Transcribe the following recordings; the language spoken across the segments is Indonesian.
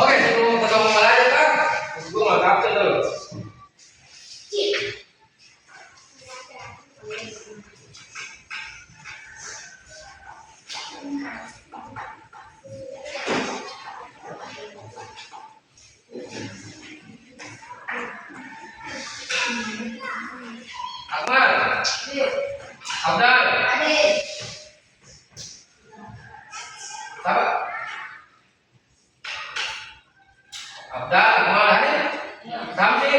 Oke, sebelum ketemu belajar kan, gue mau kapten dulu. Akmal, Abdal, siapa? Abdal, Akmal, hadir? Samsi,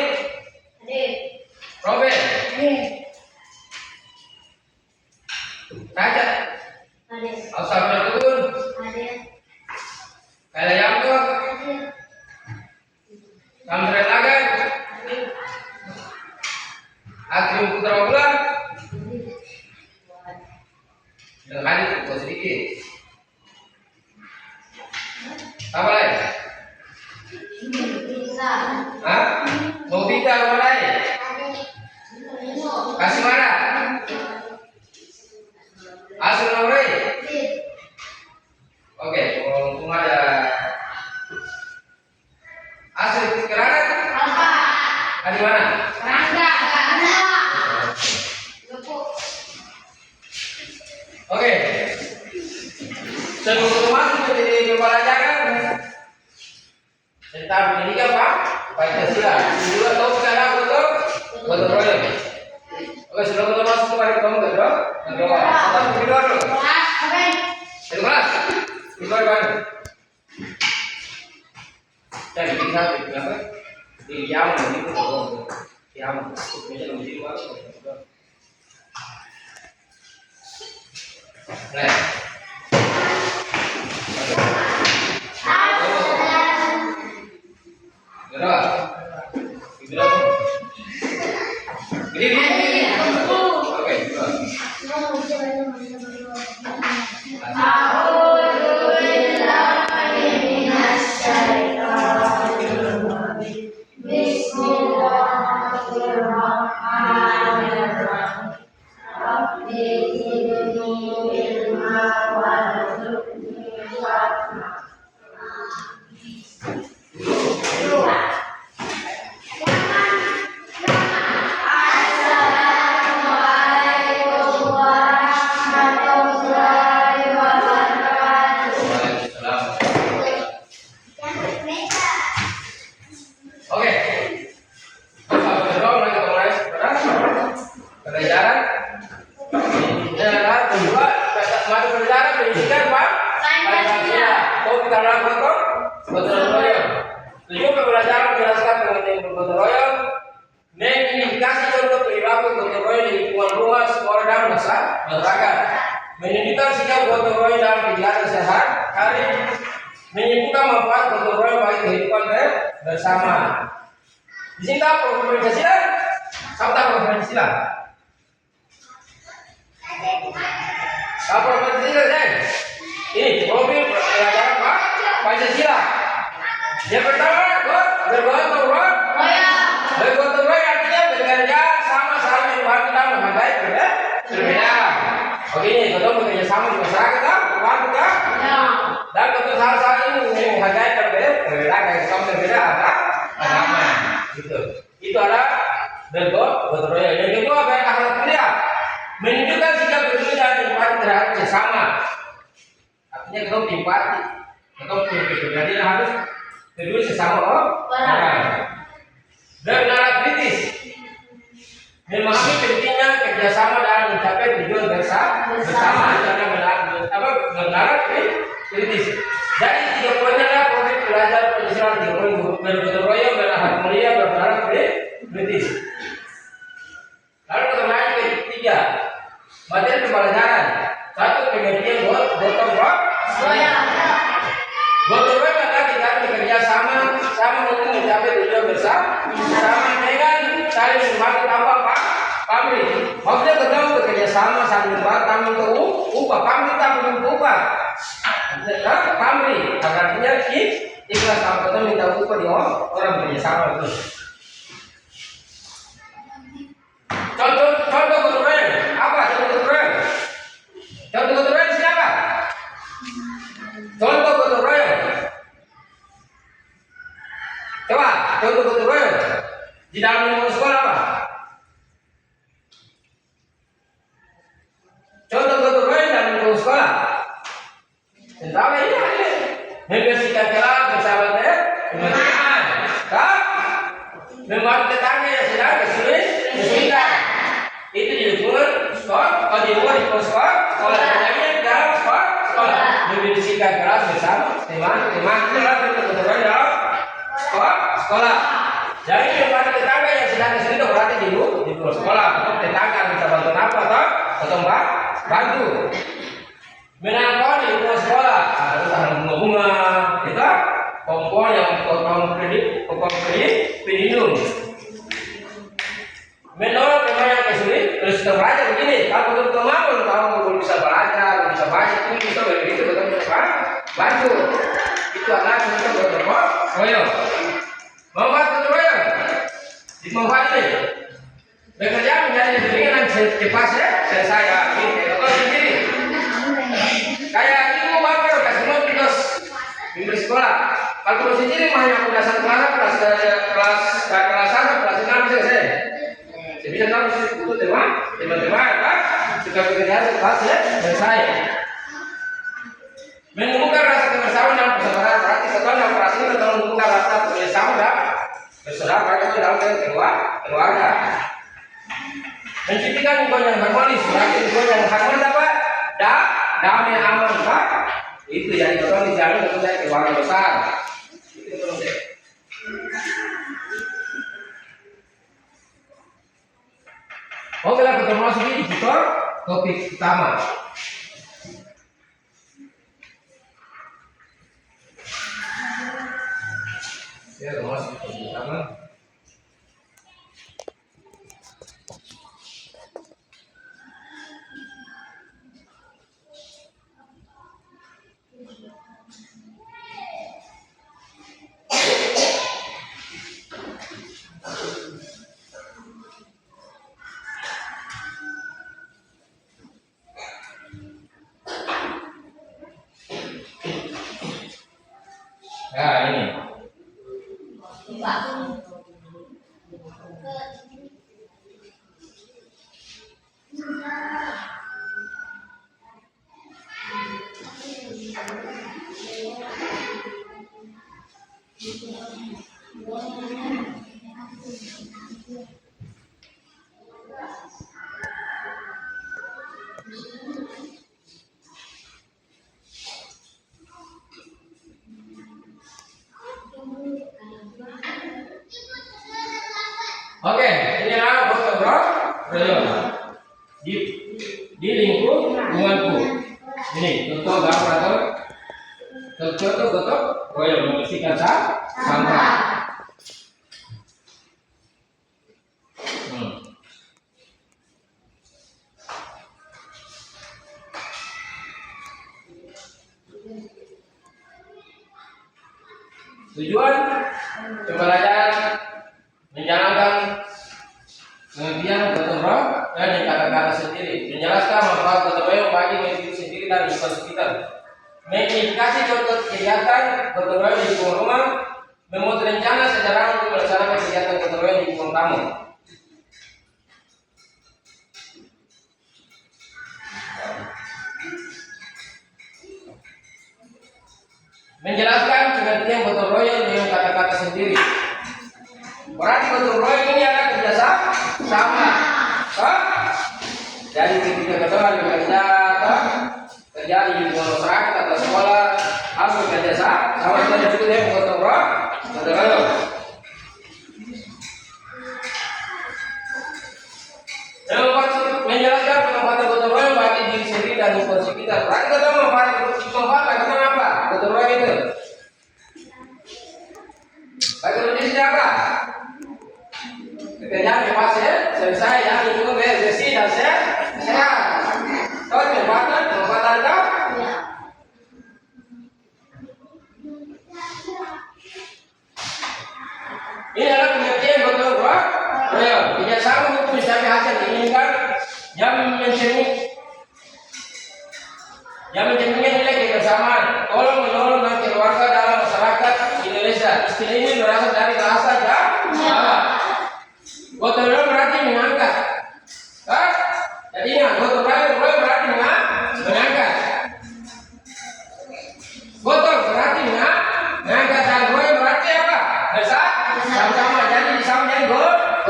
Robert, Cacat, Al-Sabir Tukun, Kala Yamtur, Samsret Lagan, Akrim Putra Bulan. Dengan hadir itu sedikit. Apa lagi? Hah? Mau bita apa lagi? Kasih mana? Asal nomor. Oke, untung ada asal kerana ada di mana? Oke. Sebelum masuk menjadi pembelajaran tentang pendidikan Pak Pancasila, juga tahu sekarang betul royong. Oke, sebelum kita masuk kepada kamu berdoa. Kita berdoa dulu. Itu kelas. Berdoa kan? Jadi kita apa? Diam begitu. Diam. Biasa begitu apa? Nah. Berdoa. Berdoa. Gini. Oke, berdoa. Menunjukkan sikap gotong royong dalam kegiatan sehari-hari, menyebutkan manfaat gotong royong bagi kehidupan bersama. Di sini tak program Pancasila, kamu tak program Pancasila. Kamu program Pancasila kan? Ini mobil pelajaran Pak Pancasila. Yang pertama, bergotong royong. Bergotong royong artinya bekerja sama saling membantu dan menghargai perbedaan. Begini, kita bekerja sama di masyarakat, membantu kan? Dan kita saling menghargai perbedaan. Kayak kamu berbeda agama, gitu. Itu adalah bergotong royong. Yang kedua, baik akhlak mulia, menunjukkan sikap peduli dan empati terhadap sesama. Artinya kita empati, kita punya kepribadian harus peduli sesama orang. Dan nalar kritis, memahami pentingnya kerjasama dalam mencapai tujuan bersama dengan nalar kritis. Jadi 3 poinnya adalah proses belajar Pancasila 3 poin: bergotong royong, berakhlak mulia, bernalar kritis. Lalu kita lanjut ke 3 materi pembelajaran. 1, pengertian gotong royong. Gotong royong adalah kita bekerja sama untuk mencapai tujuan bersama dengan saling membantu tanpa pamrih. Maksudnya kita bekerja sama saling membantu tanpa untuk upah. Pamrih tak untuk upah. Pamrih artinya ikhlas tanpa kita minta upah di orang bekerja sama itu. Contoh gotong royong apa? Contoh gotong royong siapa? Contoh gotong royong. Di dalam lingkungan sekolah apa? Contoh gotong royong dalam lingkungan sekolah. Pertama ini membersihkan kelas bersama teman-teman, membantu tetangga yang sedang kesulitan. Itu di lingkungan sekolah, di luar sekolah, sekolahnya dalam sekolah, membersihkan kelas bersama teman-teman, gotong royong dalam sekolah. Jadi membantu tetangga yang sedang kesulitan berarti di luar sekolah. Atau tetangga bisa bantu apa atau bantu. Menangkap di luar sekolah ada tanam bunga, kita kompor yang potong pelindung. Menolong teman yang kesulitan, terus kita belajar begini. Kalau betul mampu, kamu belum bisa belajar, belum bisa baca, itu bisa begitu, betul bantu. Itu anak kita gotong royong. Mau gotong royong? Dimanfaat ini. Bekerja menjadi dengan cepat selesai ini. Kalau sendiri. Kayak ibu bapak kasih semua tugas minggu sekolah. Kalau sendiri mah yang udah satu kelas 1, kelas 6 selesai. Jadi kita harus ikut teman-teman kan? Sudah bekerja kelas selesai. Menumbuhkan rasa kebersamaan dan persaudaraan berarti setelah yang operasi itu menumbuhkan rasa kebersamaan dan persaudaraan itu dalam keluarga. Menciptakan hubungan yang harmonis, berarti hubungan yang harmonis apa? Damai aman Pak. Itu yang betul dijamin untuk saya keluarga besar. Itu betul deh. Oke lah, kita masuk di topik utama. Ya, kita masuk di topik utama. Nah, ini. Oke, ini adalah gotong royong di lingkunganku. Ini contoh gambar contoh gotong royong membersihkan sampah. Tujuan pembelajaran menjalankan pengertian gotong royong dan kata-kata sendiri, menjelaskan manfaat gotong royong bagi individu sendiri dan lingkungan sekitar, mengindikasi contoh kegiatan gotong royong di lingkungan rumah, membuat rencana secara untuk melaksanakan kegiatan gotong royong di lingkungan tamu. Menjelaskan pengertian gotong royong dengan kata-kata sendiri. Berarti gotong royong ini ada kerjasama. Jadi ketika kita bekerja kerja di lingkungan masyarakat atau sekolah harus bekerja sama dengan juga yang gotong royong. Menjelaskan pemanfaatan gotong royong bagi diri sendiri dan lingkungan sekitar. Berarti kita manfaatkan apa? Gotong royong itu. Bagi diri apa? Pekerjaan bebas selesai ya, lingkungan bersih dan sehat. Tahu manfaatan apa? Ini adalah pengertian gotong royong. Kerjasama untuk mencapai hasil diinginkan yang mencerminkan nilai kebersamaan, tolong menolong dan keluarga dalam masyarakat Indonesia. Istilah ini berasal dari bahasa Jawa.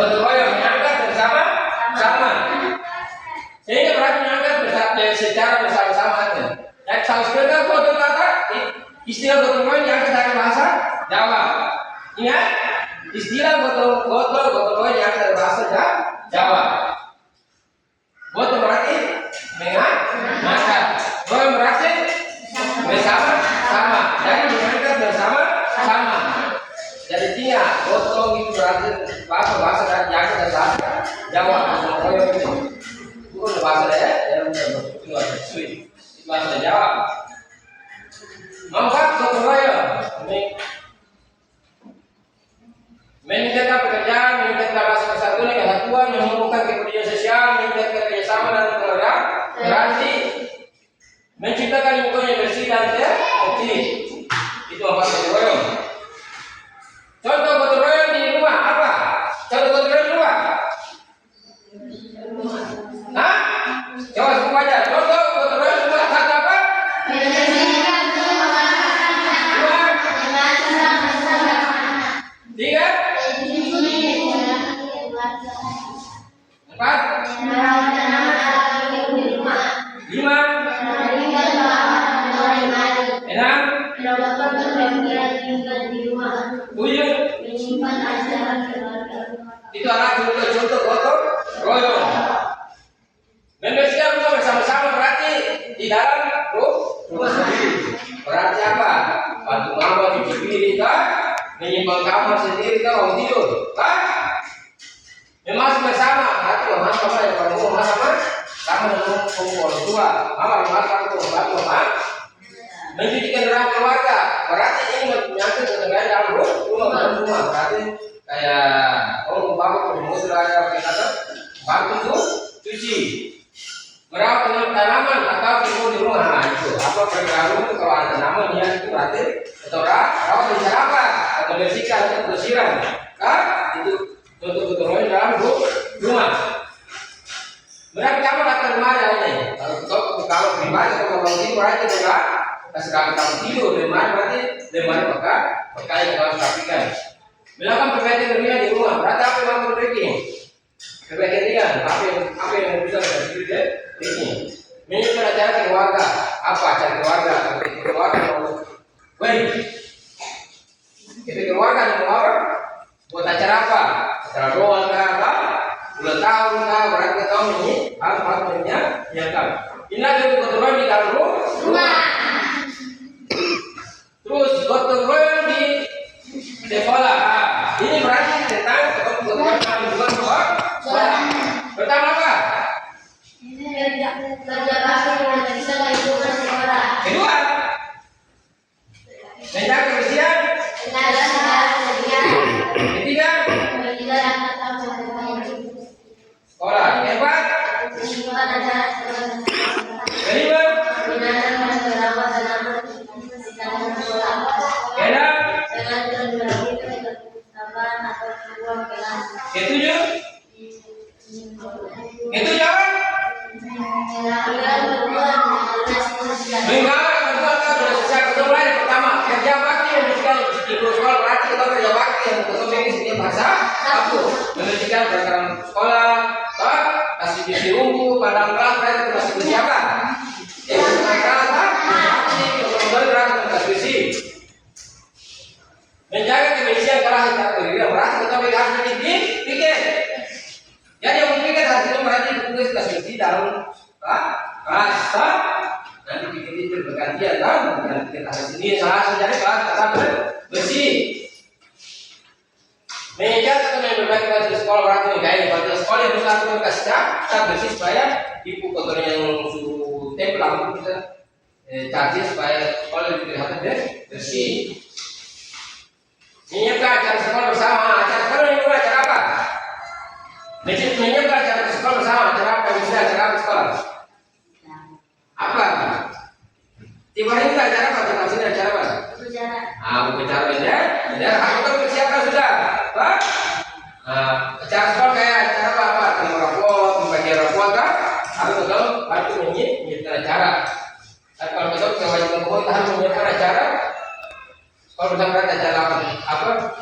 gotong royong mengangkat bersama-sama. Sehingga berarti mengangkat secara bersama-sama. Dan sebenarnya gotong kata istilah gotong royong diangkat dari bahasa Jawa. Ingat, istilah gotong royong diangkat dari bahasa Jawa. Gotong berarti mengangkat, royong berarti bersama-sama. Jadi mengangkat bersama-sama. Jadi tiga gotong itu berarti bahasa dari bahasa Jawa. Gotong royong itu bukan bahasa bahasa Jawa. Empat gotong royong meningkatkan pekerjaan, meningkatkan rasa persatuan, kesatuan, menumbuhkan kepedulian sosial, meningkatkan kerjasama dan toleransi, menciptakan lingkungan yang bersih dan tertib. Itu empat gotong royong. Contoh gotong royong di rumah apa? Contoh gotong royong di rumah. Hah? Coba sebut aja. Contoh gotong royong di rumah satu apa? Tiga. Empat. Lima. Enam. Tujuh. Itu adalah contoh gotong royong. Membersihkan rumah bersama-sama berarti di dalam rumah sendiri. Berarti apa? Bantu mama cuci piring kan? Menyimpang kamar sendiri kan? Mau tidur kan? Memasak bersama. Berarti mama sama yang paling rumah sama dengan orang tua. Mama memasak untuk membantu mama. Mencucikan dalam keluarga. Berarti ini menyangkut dengan dalam rumah. Berarti kayak orang bapak bermutu ada kata bantu tuh cuci. Merawat tanaman atau tumbuh di rumah. Nah, itu apa perkara kalau ada tanaman ya itu berarti atau rawat dengan apa? Atau bersihkan atau bersiram. Kan? Itu contoh gotong royong dalam rumah. Berarti kamu datang kemana ini? Kalau pribadi kalau tidur berarti enggak. Sekarang kamu tidur di mana berarti di mana pakai yang harus rapikan. Melakukan perbaikan dunia di rumah. Berarti apa yang perlu diperbaiki? Perbaikan dia. Apa yang bisa diperbaiki? Menyiapkan acara keluarga. Apa acara keluarga? Keluarga mau keluarga mau apa? Buat acara apa? Acara doa apa? Ulang tahun berarti tahun ini harus menyiapkan. Inilah gotong royong di dalam rumah. Terus gotong royong di sekolah. Ini berarti tentang gotong royong di sekolah. Pertama apa? Kedua, menjaga kebersihan. Ketiga, sekolah. Keempat, kelima, keenam, ketujuh, itu jawab. Pertama kerja bakti yang dibersihkan di sekolah berarti kita kerja bakti yang untuk bahasa aku membersihkan peraturan sekolah, kasih cuci rumput, padang kelas berarti kasih persiapan. Menjaga kebersihan kelas kita berdiri berarti kita harus pikir. Jadi yang memikir hasilnya berarti tugas kasih bersih dalam kelas. Nanti kita bergantian kan, dan kita sini salah sejarah kelas tetap bersih. Meja atau berbagai macam sekolah berarti menggait pada sekolah yang besar itu kasih cat bersih supaya ibu kotor yang suruh tempel lampu bisa caci supaya sekolah lebih kelihatan bersih. Menyiapkan acara sekolah bersama. Acara sekolah ini acara apa? Menyiapkan acara sekolah bersama. Acara apa? Misalnya acara apa sekolah? Apa? Tiba hari ini acara apa? Acara sini acara apa? Upacara bendera. Bendera harus persiapkan sudah. Pak? Acara sekolah kayak acara apa? Terima rapor, membagi rapor kan? Harus betul. Harus menyiapkan acara. Kalau betul kewajiban kita harus menyiapkan acara. Kalau bersama acara apa?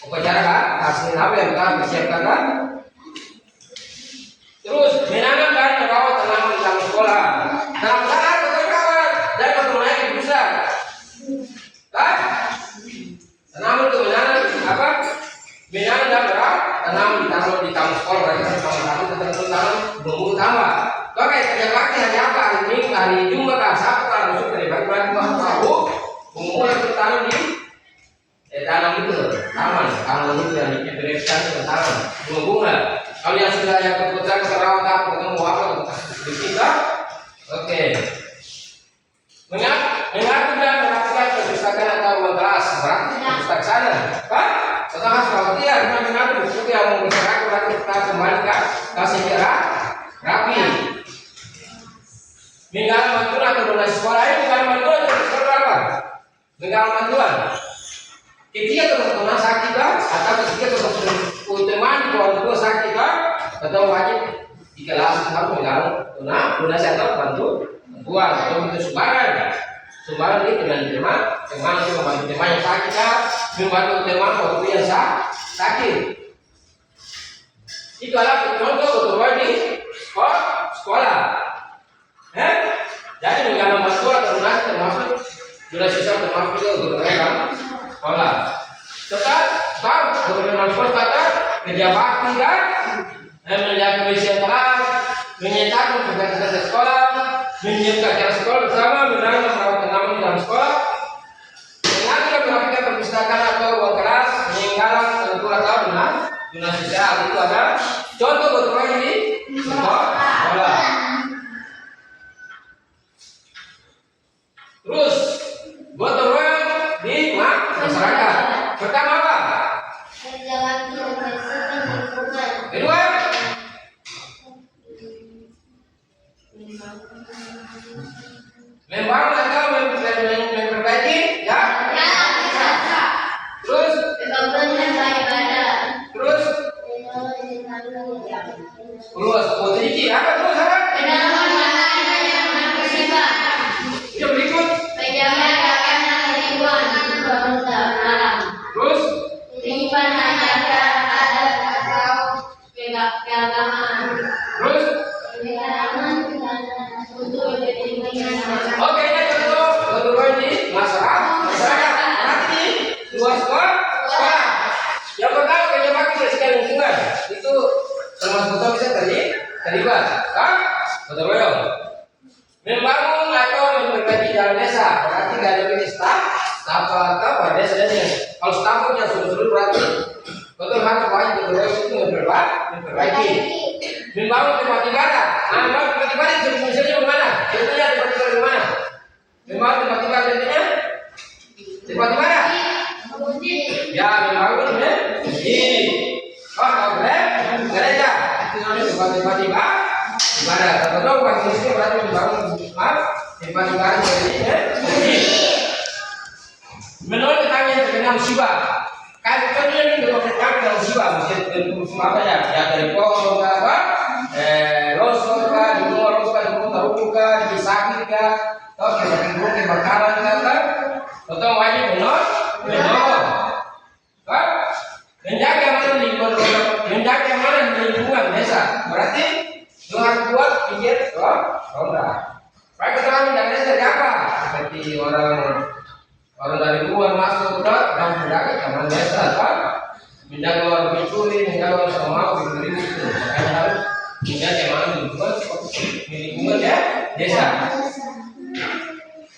Upacara kan? Hasil apa yang kita disiapkan kan? Terus menanam dan merawat tanaman di dalam sekolah. Dalam saat kawan dan menaiki pusat. Kan? Tanaman itu menanam apa? Menanam dan merawat tanaman di taman sekolah. Berarti taman satu tertentu tanam bumbu tambah. Oke, kerja bakti hari apa? Hari Minggu, hari Jumat, hari Sabtu, hari Minggu, hari Pagi, berarti tahu bumbu yang ditanam di tanam itu taman itu yang diberikan ke taman bunga. Kalau yang sudah yang keputusan kerawat apa ketemu apa di kita, oke. Mengatur dan melakukan perpustakaan atau ruang kelas, berarti perpustakaan sana, kan? Setelah seperti ya, mengatur buku yang mau bergerak, berarti kita kembalikan kasih kira rapi. Minggal bantuan atau donasi sekolah ini minggal bantuan atau sekolah apa? Minggal bantuan. Ketika teman-teman sakit kan, atau ketika teman orang tua sakit kan, atau wajib di kelas harus menggalang donasi atau bantuan atau itu sumbangan itu dengan teman itu membantu teman yang sakit kan, membantu teman waktu yang sakit. Itu adalah contoh keturunan di sekolah. Jadi menggalang bantuan atau donasi termasuk donasi termasuk itu keturunan sekolah. Tetap keturunan sekolah kata kerja bakti kan, menjaga kebersihan kelas, menyediakan kegiatan sekolah, menyiapkan acara sekolah bersama, menanam merawat tanaman dalam sekolah, mengatur melakukan perpustakaan atau ruang kelas, meninggalkan tentu atau donasi sosial. Itu ada contoh keturunan di sekolah. Terus gotong royong di masyarakat. Pertama apa? Kedua, membangun atau memperbaiki, ya? Terus, luas posisi apa terus apa? Yang berikut. Terus, terus, oke, ini contoh keturunan di masyarakat. Nanti luas sekolah. Yang pertama kerja bakti bersihkan lingkungan. Itu termasuk betul bisa terlibat, kan? Gotong royong. Membangun atau memperbaiki jalan desa. Berarti nggak ada pilih staf atau desa desa. Kalau stafnya sudah berarti betul harus banyak gotong royong itu memperbaiki. Membangun tempat ibadah. Membangun tempat ibadah itu misalnya bagaimana? Contohnya tempat ibadah bagaimana? Membangun tempat ibadah contohnya tempat ibadah. Ya, membangun masjid. Kalau boleh gereja. Itu namanya tempat ibadah. Kalau bukan miskin berarti membangun tempat ibadah jadi masjid. Menurut kami yang terkena musibah. Kan contohnya ini kalau kita kena musibah, musibah apa ya? Ya dari pohon apa? Longsor kan, di rumah taruh kan, disakit kan, atau kebakaran kan? Atau wajib menolong, kan? Menjaga mana lingkungan desa. Berarti Tuhan buat pinggir ronda. Baik keterangan dan desa dari apa? Seperti orang dari luar masuk dan menjaga keamanan desa, kan? Menjaga orang mencuri, menjaga orang sama begitu itu. Makanya harus menjaga keamanan lingkungan ya desa.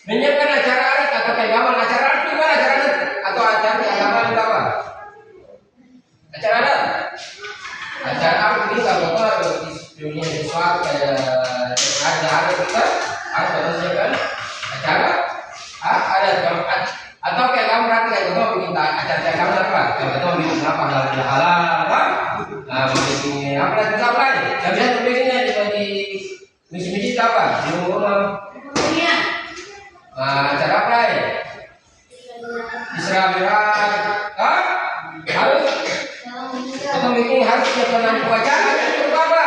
Menyiapkan acara adat atau keagamaan. Acara adat itu mana acara adat atau acara keagamaan itu apa? Acara adat. Acara adat ini kalau dunia sesuatu kayak ada kita harus menyiapkan acara adat atau kayak kamu berarti kayak kamu bikin acara kayak kamu apa? Kayak kamu bikin apa halal apa? Bikin apa lagi apa lagi? Yang biasa bikinnya di misi apa? Di rumah. Acara apa lagi? Isra Mi'raj, harus atau bikin harus siapkan nanti acara itu apa?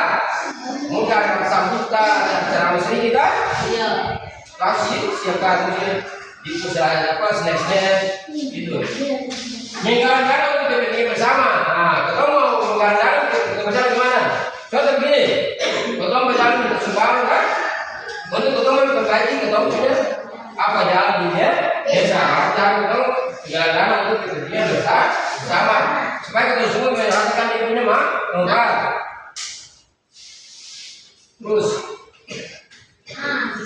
Mungkin sambutan acara muslim kita. Iya. Kasih siapkan di usaha apa snack gitu. Menggalang dana untuk kepentingan bersama. Ketemu menggalang memperbaiki ketahuannya apa jalan dia desa cari tahu segala untuk kepentingan bersama supaya kita semua merasakan dirinya manfaat. Terus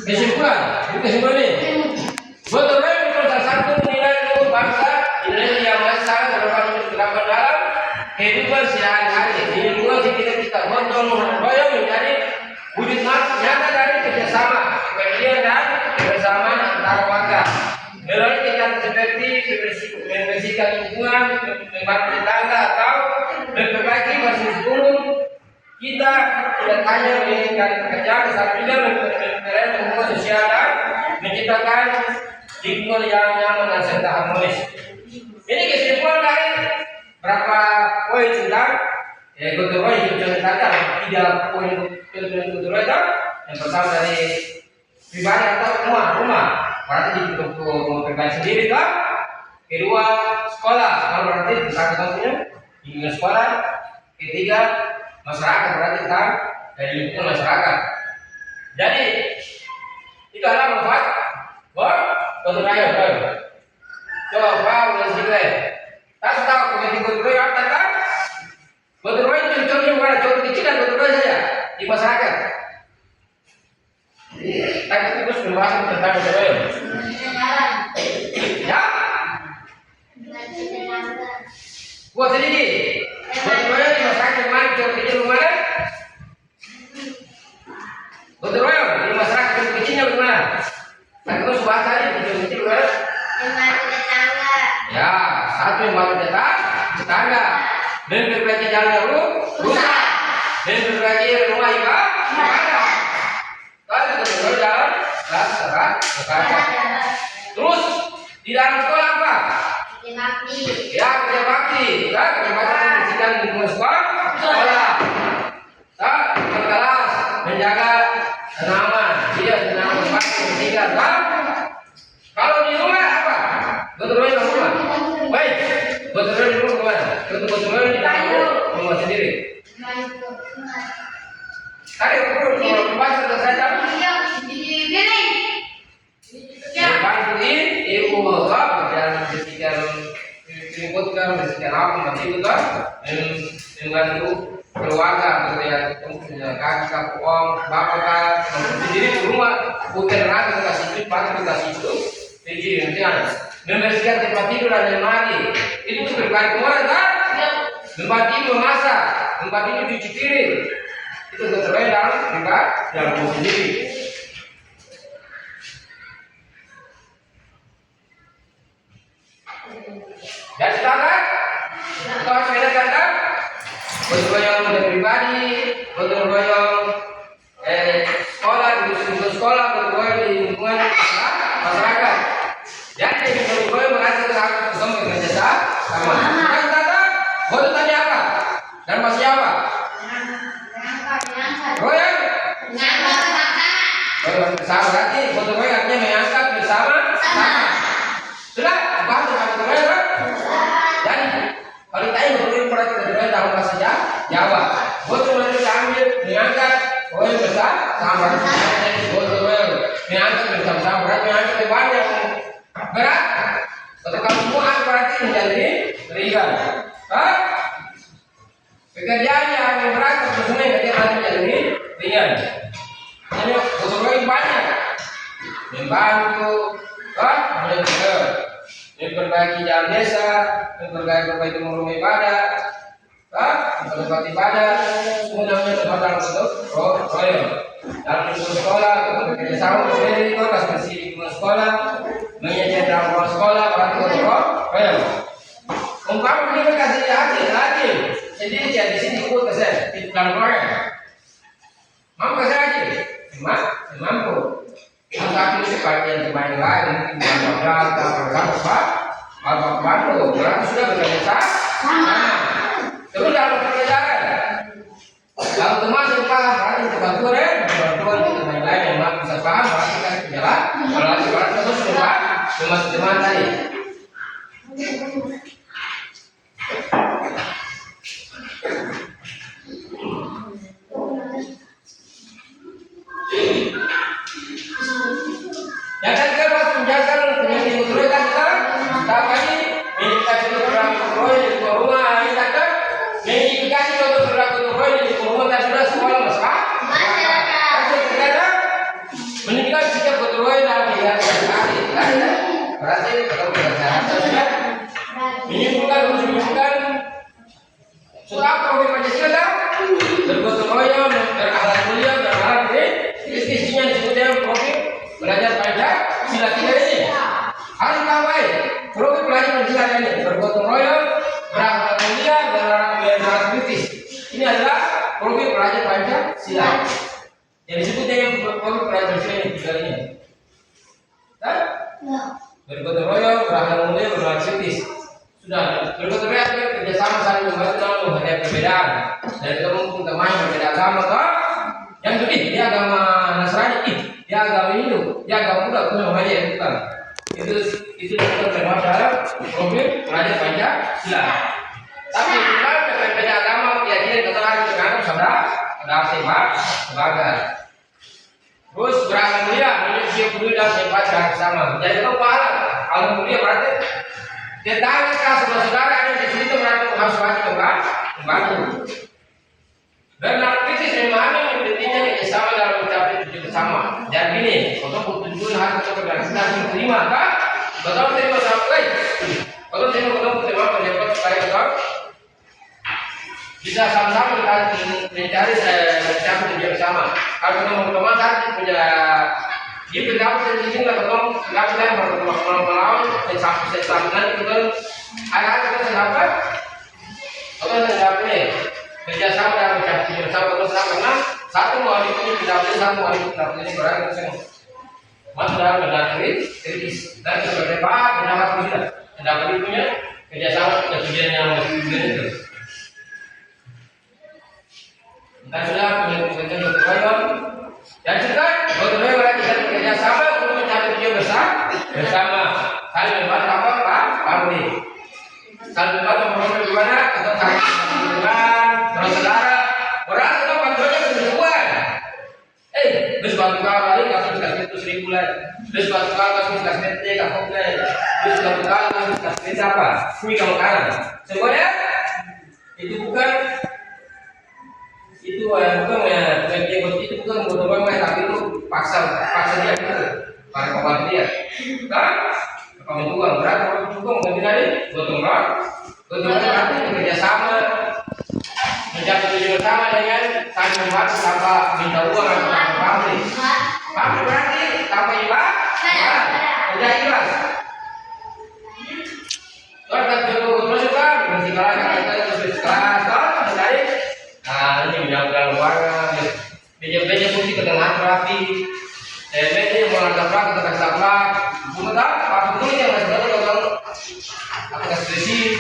kesimpulan ini betul salah satu nilai luhur bangsa nilai yang masih sangat terdapat dalam kehidupan sehari-hari di lingkungan sekitar kita gotong royong menjadi wujud nyata dari kerjasama kepedulian dan kebersamaan antara warga melalui kegiatan seperti membersihkan lingkungan, membantu tetangga atau memperbaiki fasilitas umum. Kita tidak hanya meningkatkan pekerjaan, tetapi juga memperoleh hubungan sosial dan menciptakan lingkungan yang nyaman dan serta harmonis. Ini kesimpulan dari berapa poin tentang gotong royong yang kita tiga poin gotong royong. Yang pertama dari pribadi atau rumah berarti di untuk pribadi sendiri kan. Kedua sekolah berarti tentang tentunya di sekolah. Ketiga masyarakat berarti tentang dari lingkungan masyarakat. Jadi itu adalah manfaat gotong royong. Coba ulas juga. Tak tahu kepentingan gotong royong apa kan? Gotong royong itu contohnya bukan contoh kecil dan gotong royong saja di masyarakat. Tapi terus membahas tentang gotong royong. Ya? Buat sedikit. Gotong royong di masyarakat mana contoh kecil bagaimana? Gotong royong di masyarakat contoh kecilnya bagaimana? Tak terus bahas tadi contoh kecil bagaimana? Ya, satu yang baru tetangga dan berbagi jalan rusak dan berbagi rumah ibadah. Kalau kita jalan, sekarang. Terus di dalam sekolah apa? Ya, kerja bakti. Ya, kerja bakti membersihkan lingkungan sekolah. Tak berkelas, menjaga tanaman. Tidak tanaman bakti membersihkan. Kalau di rumah apa? Gotong royong di rumah. Baik, gotong royong di rumah gimana? Gotong royong di dalam rumah sendiri. Tadi aku baca saja. Bantu ibu bapak berjalan bersihkan menyebutkan bersihkan apa nanti juga membantu keluarga punya kakak, om, bapak sendiri di rumah bukan rata kasih itu, pakai kasih itu. Jadi membersihkan tempat tidur dan lemari itu berkait kemana kan? Tempat tidur memasak, tempat tidur cuci piring itu terbaik dalam rumah sendiri. Dan sekarang kita harus bedakan kan? Gotong royong dari pribadi, gotong royong sekolah, di sekolah, gotong royong di lingkungan masyarakat. Jadi gotong royong berarti kita harus bersama bekerja sama. Kata gotong tadi apa? Dan masih apa? Royong? Royong bersama berarti gotong royong artinya mengangkat bersama. Sudah, paham tentang gotong royong kan? Dan kalau kita ingin gotong royong berarti gotong royong dalam bahasa Jawa. Gotong royong kita ambil mengangkat royong bersama. Gotong royong mengangkat bersama berarti mengangkat beban yang berat. Atau kamu semua berarti menjadi ringan. Pekerjaan yang berat atau semua kerjaan menjadi ringan. Hanya gotong royong banyak membantu, memperbaiki jalan desa, memperbaiki rumah ibadah, tempat ibadah, semuanya terdapat gotong royong. Dalam lingkungan sekolah, bekerja sama bersama kelas bersih lingkungan sekolah, menyediakan ruang sekolah, berarti gotong royong. Umpama kita kasih hasil sendiri di sini ikut saya di dalam royong. Mampu kasih hasil, mampu. Tapi seperti yang teman lain, bantu, berarti sudah bekerja sama. Terus dalam pekerjaan, kalau teman paham, berarti bantuan itu teman lain yang bisa paham, berarti kita jalan. Kalau lagi berarti terus teman tadi. berhasil, ketemu dengan kesehatan sudah. Menyimpulkan, sudah profil Pancasila bergotong royong, berakhlak mulia, berakhlak baik. Isinya disebutnya profil belajar Pancasila tiga ini. Harus tahu baik, profil belajar Pancasila ini bergotong royong, berakhlak mulia, berakhlak kritis. Ini adalah profil belajar Pancasila. Yang disebutnya yang profil belajar Pancasila ini tiga ini. Bergotong royong, berakhlak mulia, berakhlak kritis. Sudah, bergotong royong kerjasama saling membantu dalam menghadapi perbedaan. Dan ketemu teman berbeda agama, toh? Yang kedua, dia agama Nasrani, dia agama Hindu, dia agama Buddha, itu namanya bukan. Itu termasuk dalam profil belajar Pancasila. Tapi kalau berbeda agama, keyakinan kita harus menganggap saudara sebagai. Terus berakhlak mulia, manusia peduli dan simpati bersama. Jadi itu pahala. Kalau mulia berarti tetangga saudara ada di situ berarti harus wajib membantu. Dan kritis memahami pentingnya kerjasama dalam mencapai tujuan bersama. Dan gini, untuk tujuan harus kita terima, kan? Betul terima sampai. Kalau terima pendapat supaya kita bisa sama-sama mencari mencapai tujuan bersama. Kalau teman-teman tadi punya dia pendapat yang tinggi nggak ketemu, nggak pernah melawan sesama kita ada kita dapat, kalau dapat nih kerjasama dalam mencapai tujuan bersama terus karena satu mau itu pendapat sama mau itu pendapat ini berarti kita masuk dalam pendapat kritis dan sebagai pendapat kita pendapat itu nya kerjasama dan tujuan yang itu. Dan sudah menjadi tujuan dan juga bagaimana lagi kita bekerja sama untuk mencapai tujuan bersama. Saling membantu apa? Pahami. Saling membantu bagaimana atau saling bersaudara. Orang itu bantuannya berjuang. Terus bantu kau lagi kasih itu 1.000 lagi. Terus bantu kau kasih itu kapok lagi. Terus bantu kau kasih apa? Ini kamu kanan. Semuanya itu bukan itu bukan gotong royong tapi itu paksa dia itu para pembantu dia kan pembantuan berarti kalau juga mengganti dari gotong royong berarti kerjasama mencapai tujuan bersama dengan saling membantu tanpa minta uang atau tanpa pamrih berarti tanpa ibadah kerja ikhlas. Kalau kita gotong royong kan mesti kalah kita terus kelas dari ini menjaga warna, meja putih kedengaran rapi, meja yang mau nabrak kita kasih nabrak, bukan tak, apa pun yang masih ada kalau apa kasih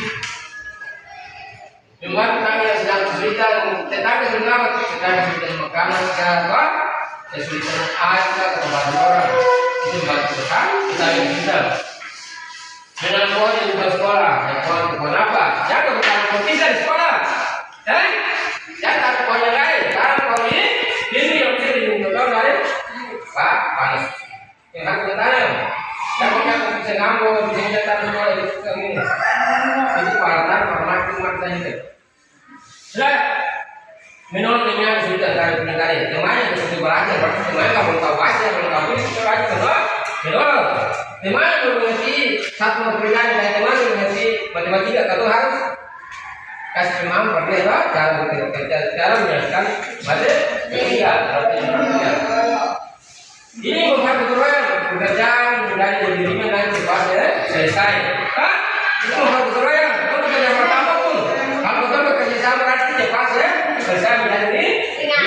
membuat tetangga yang sedang kesulitan, tetangga sedang kesulitan makanan, sekarang kesulitan air atau bantu orang, itu bantu besar, kita yang bisa. Dengan pohon yang juga sekolah, yang pohon apa? Jangan bukan pohon di sekolah, jangan pohon yang lain. Karena pohon ini yang bisa diminta dari panas. Yang harus ditanam. Jangan bisa ngambul, bisa nyetar sekolah itu ini. Itu paratan, maksa itu. Sudah, menurut yang sudah dari penegari, yang mana yang bisa belajar, yang mana kamu tahu baca, kamu tahu ini kita belajar semua. Menurut, yang mana yang mengerti satu perbedaan dan yang mana yang mengerti matematika, kalau harus kasih pemahaman berbeda cara menjelaskan matematika. Ini bukan keturunan pekerjaan dari dirinya dan selesai. Itu bukan keturunan. Itu pekerjaan pertama pun. Kalau kita bekerja sama berarti cepat selesai menjadi ini. Ya.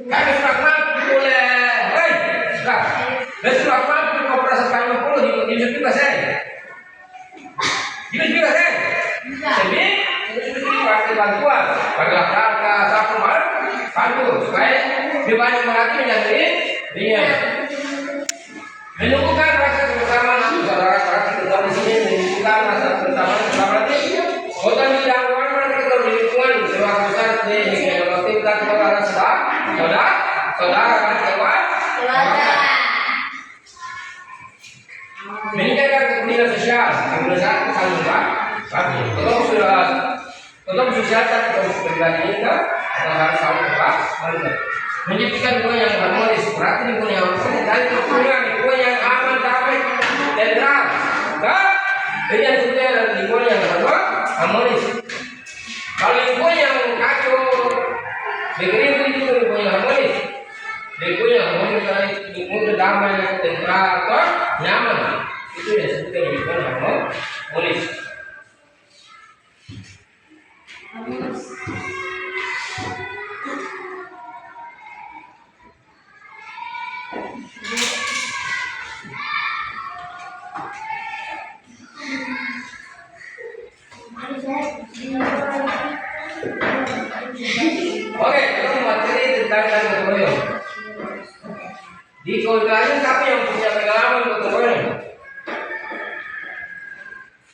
Kami sudah mampu boleh. Sudah. Dan sudah mampu operasi kami puluh di juga saya. Juga saya. Jadi itu pakai bantuan, pakai laka, sapu bantu supaya dibanding berarti menjadi ringan. Menumbuhkan rasa kebersamaan saudara-saudara kita di sini menumbuhkan rasa kebersamaan berarti kota di dalam mana kita di lingkungan sebuah besar di negara kita kepada saudara dan kawan. Meningkatkan kepentingan sosial, kebersamaan saling bantu. Untuk sosialkan pribadi kita harus sama bantu. Menciptakan lingkungan yang harmonis, berarti lingkungan yang harmonis dan lingkungan yang aman, damai, netral. Enggak. Ini sudah lingkungan yang kedua harmonis. Kalau lingkungan yang kacau, begini itu lingkungan yang harmonis. Lingkungan yang harmonis adalah lingkungan damai, netral, nyaman. Itu yang disebutkan lingkungan harmonis. Oke, itu materi tentang gotong royong. Di keluarga siapa yang punya pengalaman gotong royong?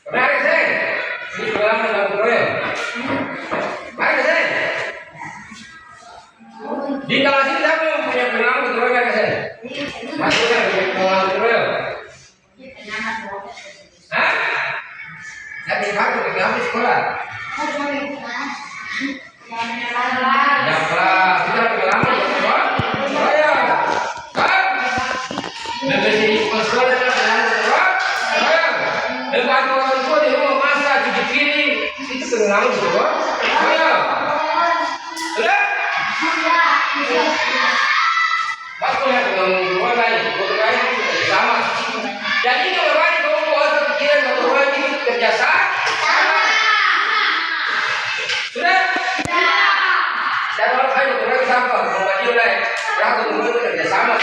Pernah ada saya? Ini pengalaman gotong royong. Ada saya? Di kelas ini siapa yang punya pengalaman gotong royong? Ada saya? Masuk kan punya pengalaman gotong royong? Hah? Saya pakai pengalaman sekolah. Yang kelas kita pengalaman gotong royong. Kan? Membersih sekolah dan pengalaman gotong royong. Membantu orang tua di rumah masak, cuci piring, itu pengalaman gotong royong. Sudah? Waktu yang gotong royong sama. Jadi kalau lagi kamu mau pikiran gotong royong itu kerjasama. Sudah? Dan kalau saya gotong royong sama, membagi oleh gotong royong itu kerjasama.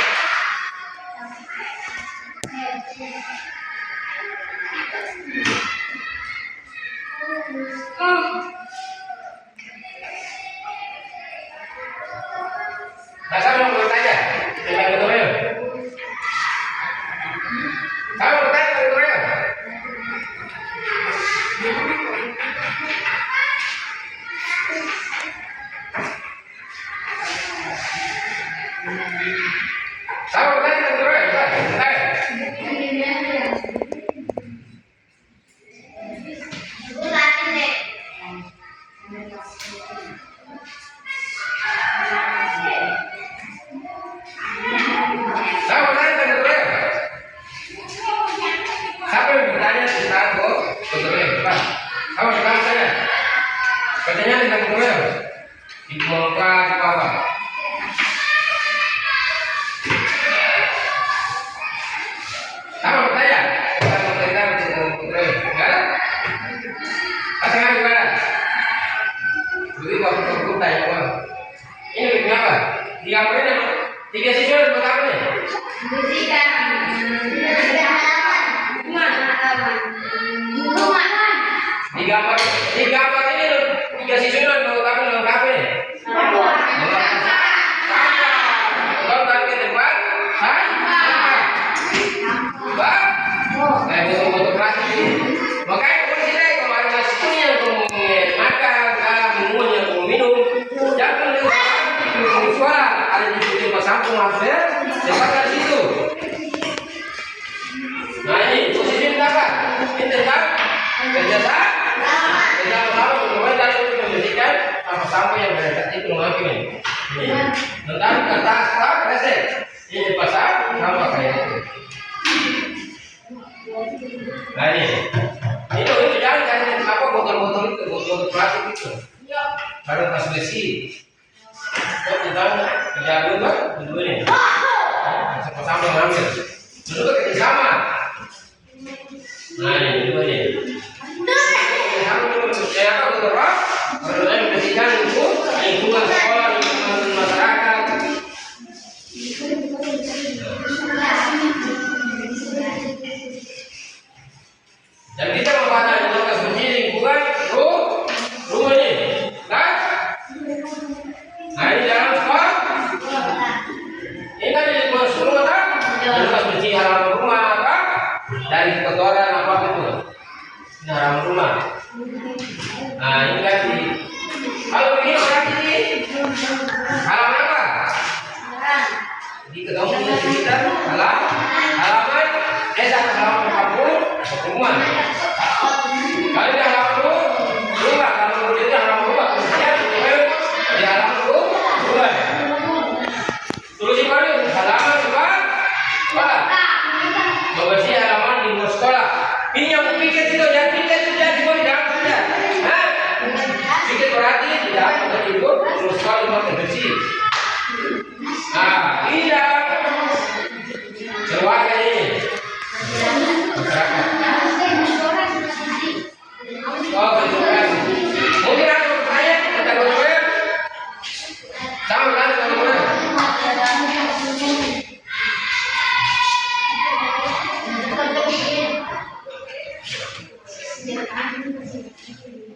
Nah, saya mau bertanya tentang gotong royong. Saya mau bertanya tentang gotong royong. Saya mau bertanya tentang gotong royong. Siapa yang bertanya tentang gotong royong? Kamu sekarang saya. Katanya tentang gotong royong. Di muka apa? Kamu bertanya tentang gotong royong? Enggak? Pasangan gimana? Jadi waktu tanya apa? Ini bikin apa? Tiga poin yang tiga siswa buat apa nih? Tiga apa ini tiga siswa buat apa lengkapnya? Kalau taruh ke tempat, kayak foto plastik ini. Makanya polisi deh kalau ada nasinya, kalau makan, mau minum, jangan suara ada di tempat samping maksudnya, tempatkan di situ. Nah ini posisi apa? Ini kan kerjasama. Kerjasama kemudian dari itu membersihkan sampah yang berada di rumah ini. Tentang kertas resep ini dipasang sama kayak itu. Nah ini jangan cari apa botol-botol itu, botol plastik itu. Kalau tas besi, kok kita kerja dulu ini. Sama-sama ngambil. Dulu kerjasama. Nah ini dua ini. Saya akan bergerak, karena membersihkan lingkungan sekolah, lingkungan masyarakat. Dan kita membaca dengan bersih lingkungan rumah ini, kan? Nah ini dalam sekolah. Ini kan di lingkungan rumah kan? Kita bersih halaman rumah kan? Dari kotoran apa itu? Ini halaman rumah. Nah ini kan kalau begini berarti ini halaman apa? Di ketemu di sekitar halaman desa halaman kampung rumah. Kalau di halaman rumah, halaman itu halaman rumah, kemudian di halaman rumah. Tulis baru halaman rumah, apa? Membersih halaman di gitu ya, pikir itu dia di dalam saja. Hah? Pikir berarti tidak tidur terus kalau mau bersih. Nah, iya. Keluarga ini. Oh, betul. Mungkin ada pertanyaan, kita boleh. Sama kan teman-teman?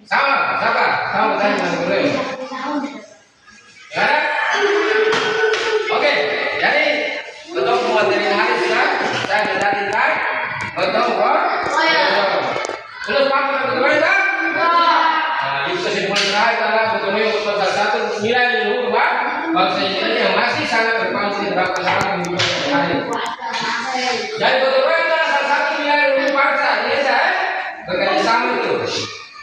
Sama tanya teman-teman. Ya. Oke, jadi untuk materi hari sudah saya jelaskan. Betul kok? Terus paham teman-teman kan? Nah, itu kesimpulan terakhir adalah betulnya untuk salah satu nilai leluhur bangsa Indonesia yang masih sangat berpengaruh diterapkan dalam kehidupan sehari-hari. Jadi betulnya adalah salah satu nilai leluhur bangsa Indonesia bekerja sama itu.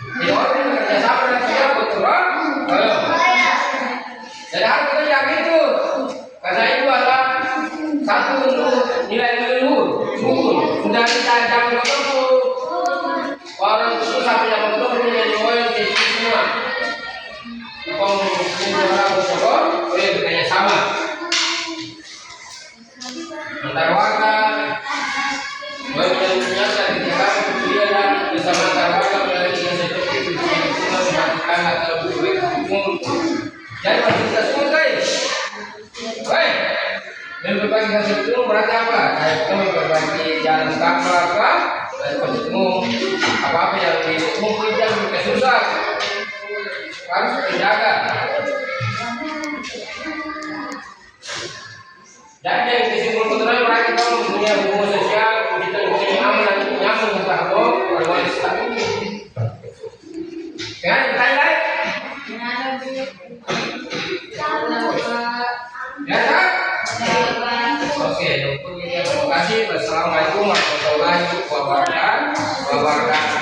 Jadi orang bekerja sama dengan siapa betul? Ayo. Jadi harus kita yakin itu. Karena itu adalah satu nilai leluhur. Sudah kita jangan ketemu orang susah punya motor punya loyalty semua. Orang bersyukur, bekerja sama antar warga. Ternyata ketika dia bersama antar warga melalui seperti itu mematikan atau umum. Jadi bagi kita semua guys, baik. Dan berbagi hasil itu berarti apa? Kita berbagi jalan apa? Ketemu apa yang dimungkinkan kita susah harus dijaga. Dan yang disimpulkan terakhir mereka kita mempunyai hubungan sosial kita mempunyai aman dan nyaman untuk orang Islam. Dengan bertanya lain? Ya kan? Oke, terima kasih. Wassalamualaikum warahmatullahi wabarakatuh.